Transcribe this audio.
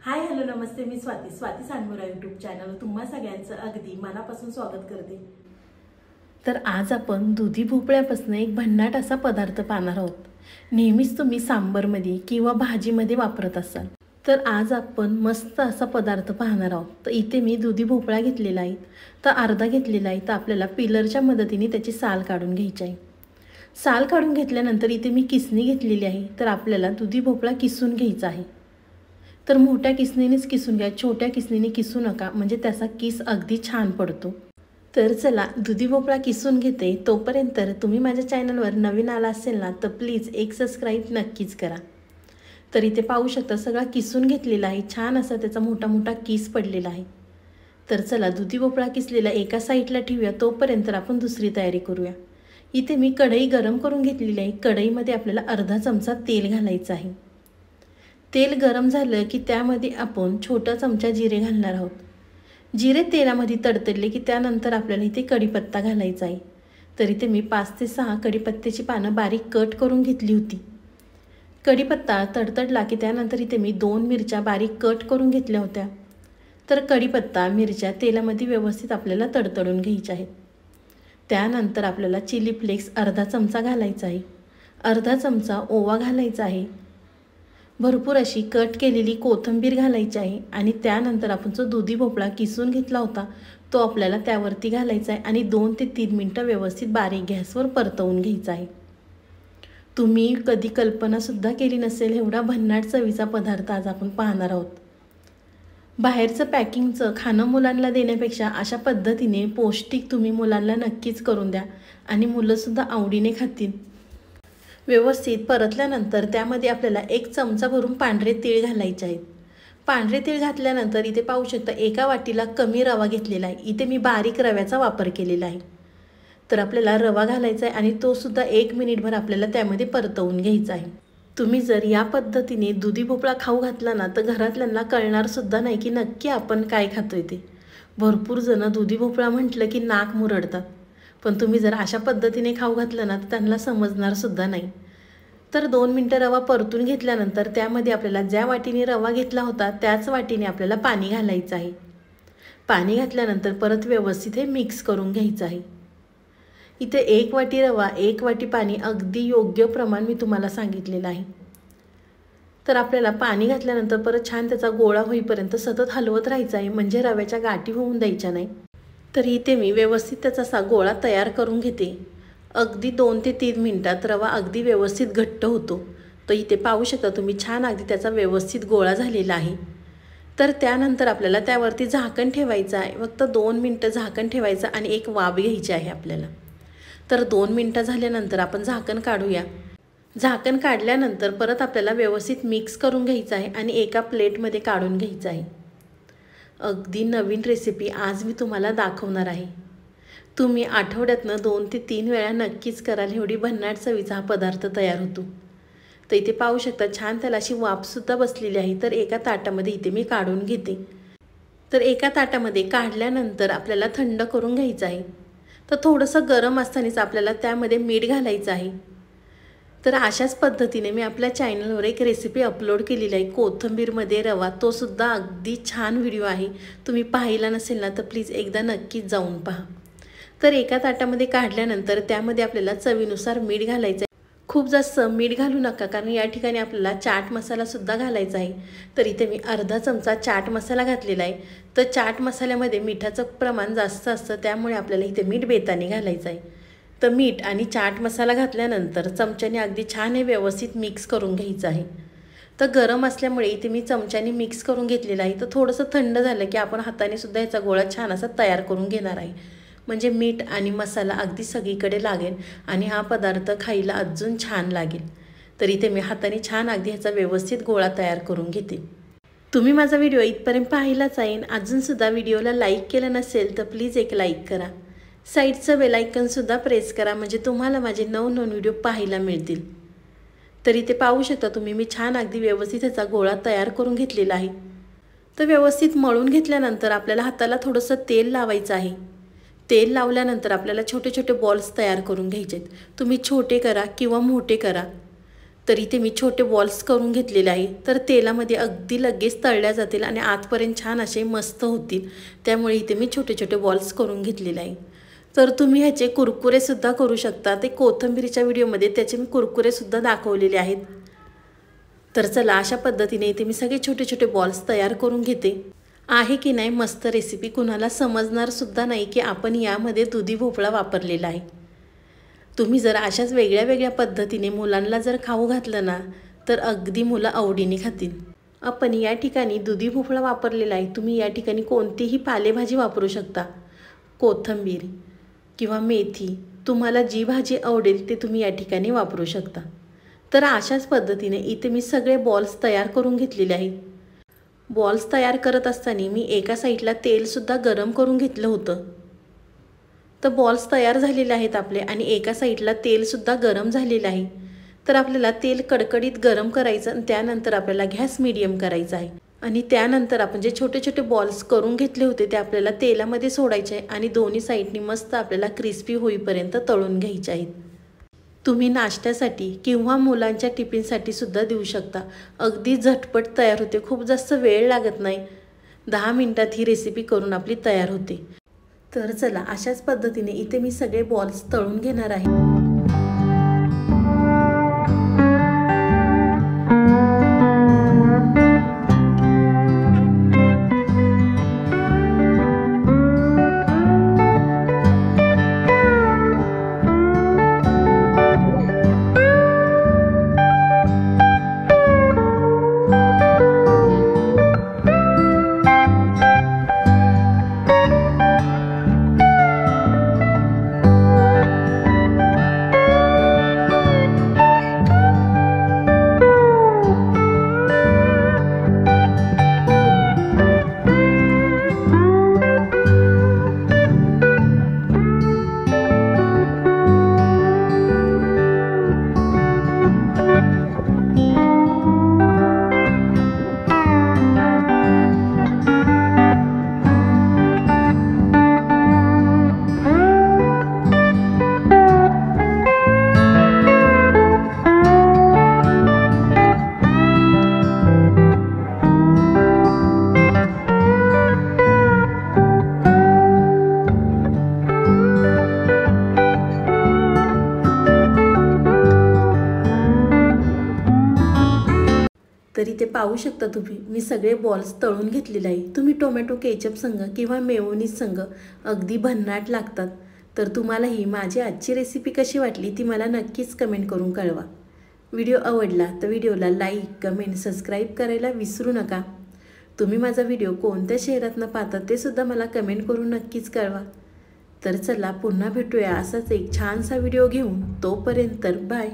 Hi hello नमस्ते, मी Swati सांडमोरा YouTube channel तुम्हा सगळ्यांचं अगदी मनापासून स्वागत करते। तर आज आपण दुधी भोपळ्यापासून एक भन्नाट असा पदार्थ पाहणार आहोत। नेहमीच तुम्ही सांबरमध्ये किंवा भाजीमध्ये वापरत असाल, तर आज आपण मस्त असा पदार्थ पाहणार आहोत। तर इथे मी दुधी भोपळा घेतलेला आहे, तर अर्धा घेतलेला आहे। तर आपल्याला पिलरच्या मदतीने त्याची साल काढून घ्यायची आहे। साल काढून घेतल्यानंतर इथे मी किसणी घेतलेली आहे, तर आपल्याला दुधी भोपळा किसून घ्यायचा आहे। तर मोठ्या किसणीनेच किसून घ्या, छोट्या किसणीने किसू नका, म्हणजे त्याचा किस अगदी छान पडतो। तर चला दुधी भोपळा किसून घेते। तोपर्यंत तुम्ही माझ्या चॅनलवर नवीन आला असेल ना, तर प्लीज एक सबस्क्राईब नक्कीच करा। तर इथे पाहू शकता सगळा किसून घेतलेला आहे, छान असा त्याचा मोठा मोठा किस पडलेला आहे। तर चला दुधी भोपळा किसलेला एका साईडला ठेवूया, तोपर्यंत आपण दुसरी तयारी करूया। इथे मी कढई गरम करून घेतलेली आहे। कढईमध्ये आपल्याला अर्धा चमचा तेल घालायचं आहे। तेल गरम झालं की त्यामध्ये आपण छोटा चमचा जिरे घालणार आहोत। जिरे तेलामध्ये तडतडले की त्यानंतर आपल्याला इथे कढीपत्ता घालायचा आहे। तर इथे मी 5 ते 6 कढीपत्त्याची पानं बारीक कट करून घेतली होती। कढीपत्ता तडतडला की त्यानंतर इथे मी 2 मिरच्या बारीक कट करून घेतल्या होत्या। तर कढीपत्ता मिरच्या तेलामध्ये व्यवस्थित आपल्याला तडतडून घ्यायच्या आहेत। त्यानंतर आपल्याला चिली फ्लेक्स अर्धा चमचा घालायचा आहे। अर्धा चमचा ओवा घालायचा आहे। भरपूर अशी कट केलेली कोथिंबीर घालायची आहे आणि त्यानंतर आपण जो दुधी भोपळा किसून घेतला होता तो आपल्याला त्यावरती घालायचा आहे आणि 2 ते 3 मिनिटं व्यवस्थित बारीक गॅसवर परतवून घ्यायचा आहे। तुम्ही कधी कल्पनासुद्धा केली नसेल एवढा भन्नाट चवीचा पदार्थ आज आपण पाहणार आहोत। बाहेरचं पॅकिंगचं खाणं मुलांना देण्यापेक्षा अशा पद्धतीने पौष्टिक तुम्ही मुलांना नक्कीच करून द्या आणि मुलंसुद्धा आवडीने खातील। व्यवस्थित परतल्यानंतर त्यामध्ये आपल्याला 1 चमचा भरून पांढरे तीळ घालायचे आहेत। पांढरे तीळ घातल्यानंतर इथे पाहू शकता एका वाटीला कमी रवा घेतलेला आहे। इथे मी बारीक रव्याचा वापर केलेला आहे। तर आपल्याला रवा घालायचा आहे आणि तो सुद्धा 1 मिनिटभर आपल्याला त्यामध्ये परतवून घ्यायचा आहे। तुम्ही जर या पद्धतीने दुधी भोपळा खाऊ घातला ना, तर घरातल्यांना कळणार सुद्धा नाही की नक्की आपण काय खातोय ते। भरपूर जण दुधी भोपळा म्हटलं की नाक मुरडतात, पण तुम्ही जर अशा पद्धतीने खाऊ घातलं ना तर त्यांना समजणार सुद्धा नाही। तर 2 मिनिटं रवा परतून घेतल्यानंतर त्यामध्ये आपल्याला ज्या वाटीने रवा घेतला होता त्याच वाटीने आपल्याला पाणी घालायचं आहे। पाणी घातल्यानंतर परत व्यवस्थित हे मिक्स करून घ्यायचं आहे। इथे 1 वाटी रवा 1 वाटी पाणी अगदी योग्य प्रमाण मी तुम्हाला सांगितलेलं आहे। तर आपल्याला पाणी घातल्यानंतर परत छान त्याचा गोळा होईपर्यंत सतत हलवत राहायचं आहे, म्हणजे रव्याच्या गाठी होऊन द्यायच्या नाही। तर इथे मी व्यवस्थित त्याचा गोळा तयार करून घेते। अगदी 2 ते 3 मिनिटात रवा अगदी व्यवस्थित घट्ट होतो। तर इथे पाहू शकता तुम्ही छान अगदी त्याचा व्यवस्थित गोळा झालेला आहे। तर त्यानंतर आपल्याला त्यावरती झाकण ठेवायचं आहे। फक्त 2 मिनिटं झाकण ठेवायचं आणि एक वाफ घ्यायची आहे आपल्याला। तर 2 मिनिटं झाल्यानंतर आपण झाकण काढूया। झाकण काढल्यानंतर परत आपल्याला व्यवस्थित मिक्स करून घ्यायचं आहे आणि एका प्लेटमध्ये काढून घ्यायचं आहे। अगदी नवीन रेसिपी आज मी तुम्हाला दाखवणार आहे। तुम्ही आठवड्यातनं 2 ते 3 वेळा नक्कीच कराल, एवढी भन्नाट चवीचा हा पदार्थ तयार होतो। तर इथे पाहू शकता छान त्याला अशी वाफसुद्धा बसलेली आहे। तर एका ताटामध्ये इथे मी काढून घेते। तर एका ताटामध्ये काढल्यानंतर आपल्याला थंड करून घ्यायचं आहे। तर थोडंसं गरम असतानाच आपल्याला त्यामध्ये मीठ घालायचं आहे। तर अशाच पद्धतीने मी आपल्या चॅनलवर एक रेसिपी अपलोड केलेली आहे, कोथिंबीरमध्ये रवा, तो सुद्धा अगदी छान व्हिडिओ आहे। तुम्ही पाहिला नसेल ना तर प्लीज एकदा नक्कीच जाऊन पहा। तर एका ताटामध्ये काढल्यानंतर त्यामध्ये आपल्याला चवीनुसार मीठ घालायचं आहे। खूप जास्त मीठ घालू नका, कारण या ठिकाणी आपल्याला चाट मसालासुद्धा घालायचा आहे। तर इथे मी अर्धा चमचा चाट मसाला घातलेला आहे। तर चाट मसाल्यामध्ये मिठाचं प्रमाण जास्त असतं, त्यामुळे आपल्याला इथे मीठ बेताने घालायचं आहे। तर मीठ आणि चाट मसाला घातल्यानंतर चमच्याने अगदी छान हे व्यवस्थित मिक्स करून घ्यायचं आहे। तर गरम असल्यामुळे इथे मी चमच्याने मिक्स करून घेतलेलं आहे। तर थोडंसं थंड झालं की आपण हाताने सुद्धा याचा गोळा छान असा तयार करून घेणार आहे, म्हणजे मीठ आणि मसाला अगदी सगळीकडे लागेल आणि हा पदार्थ खायला अजून छान लागेल। तर इथे मी हाताने छान अगदी ह्याचा व्यवस्थित गोळा तयार करून घेते। तुम्ही माझा व्हिडिओ इथपर्यंत पाहिलाच आहे, अजूनसुद्धा व्हिडिओला लाईक केलं नसेल तर प्लीज एक लाईक करा। साईडचं बेल आयकॉनसुद्धा प्रेस करा, म्हणजे तुम्हाला माझे नवनवीन व्हिडिओ पाहायला मिळतील। तर इथे पाहू शकता तुम्ही मी छान अगदी व्यवस्थित ह्याचा गोळा तयार करून घेतलेला आहे। तर व्यवस्थित मळून घेतल्यानंतर आपल्याला हाताला थोडंसं तेल लावायचं आहे। तेल लावल्यानंतर आपल्याला छोटे छोटे बॉल्स तयार करून घ्यायचे आहेत। तुम्ही छोटे करा किंवा मोठे करा। तर इथे मी छोटे बॉल्स करून घेतलेले आहे। तर तेलामध्ये अगदी लगेच तळल्या जातील आणि आतपर्यंत छान असे मस्त होतील, त्यामुळे इथे मी छोटे छोटे बॉल्स करून घेतलेले आहे। तर तुम्ही ह्याचे कुरकुरेसुद्धा करू शकता। ते कोथिंबीरच्या व्हिडिओमध्ये त्याचे मी कुरकुरेसुद्धा दाखवलेले आहेत। तर चला, अशा पद्धतीने इथे मी सगळे छोटे छोटे बॉल्स तयार करून घेते। आहे की नाही मस्त रेसिपी, कुणाला समजणारसुद्धा नाही की आपण यामध्ये दुधी भोपळा वापरलेला आहे। तुम्ही जर अशाच वेगळ्या वेगळ्या पद्धतीने मुलांना जर खाऊ घातलं ना, तर अगदी मुलं आवडीने खातील। आपण या ठिकाणी दुधी भोपळा वापरलेला आहे। तुम्ही या ठिकाणी कोणतीही पालेभाजी वापरू शकता, कोथिंबीर किंवा मेथी, तुम्हाला जी भाजी आवडेल ते तुम्ही या ठिकाणी वापरू शकता। तर अशाच पद्धतीने इथे मी सगळे बॉल्स तयार करून घेतलेले आहेत। बॉल्स तयार करत असताना मी एका साईडला तेलसुद्धा गरम करून घेतलं होतं। तर बॉल्स तयार झालेले आहेत आपले आणि एका साईडला तेलसुद्धा गरम झालेलं आहे। तर आपल्याला तेल कडकडीत गरम करायचं आणि त्यानंतर आपल्याला गॅस मीडियम करायचा आहे आणि त्यानंतर आपण जे छोटे छोटे बॉल्स करून घेतले होते ते आपल्याला तेलामध्ये सोडायचे आहे आणि दोन्ही साईडनी मस्त आपल्याला क्रिस्पी होईपर्यंत तळून घ्यायचे आहेत। तुम्ही नाश्त्यासाठी किंवा मुलांच्या टिफिनसाठी सुद्धा देऊ शकता। अगदी झटपट तयार होते, खूप जास्त वेळ लागत नाही। 10 मिनिटात ही रेसिपी करून आपली तयार होते। तर चला, अशाच पद्धतीने इथे मी सगळे बॉल्स तळून घेणार आहे। तर इथे पाहू शकता तुम्ही, मी सगळे बॉल्स तळून घेतलेले आहे। तुम्ही टोमॅटो केचप संग किंवा मेयोनीज संग अगदी भन्नाट लागतात। तर तुम्हाला ही माझी आजची रेसिपी कशी वाटली ती मला नक्कीच कमेंट करून कळवा। व्हिडिओ आवडला तर व्हिडिओला लाईक, कमेंट, सबस्क्राईब करायला विसरू नका। तुम्ही माझा व्हिडिओ कोणत्या शहरातनं पाहता ते सुद्धा मला कमेंट करून नक्कीच कळवा। तर चला, पुन्हा भेटूया असाच एक छानसा व्हिडिओ घेऊन। तोपर्यंत बाय।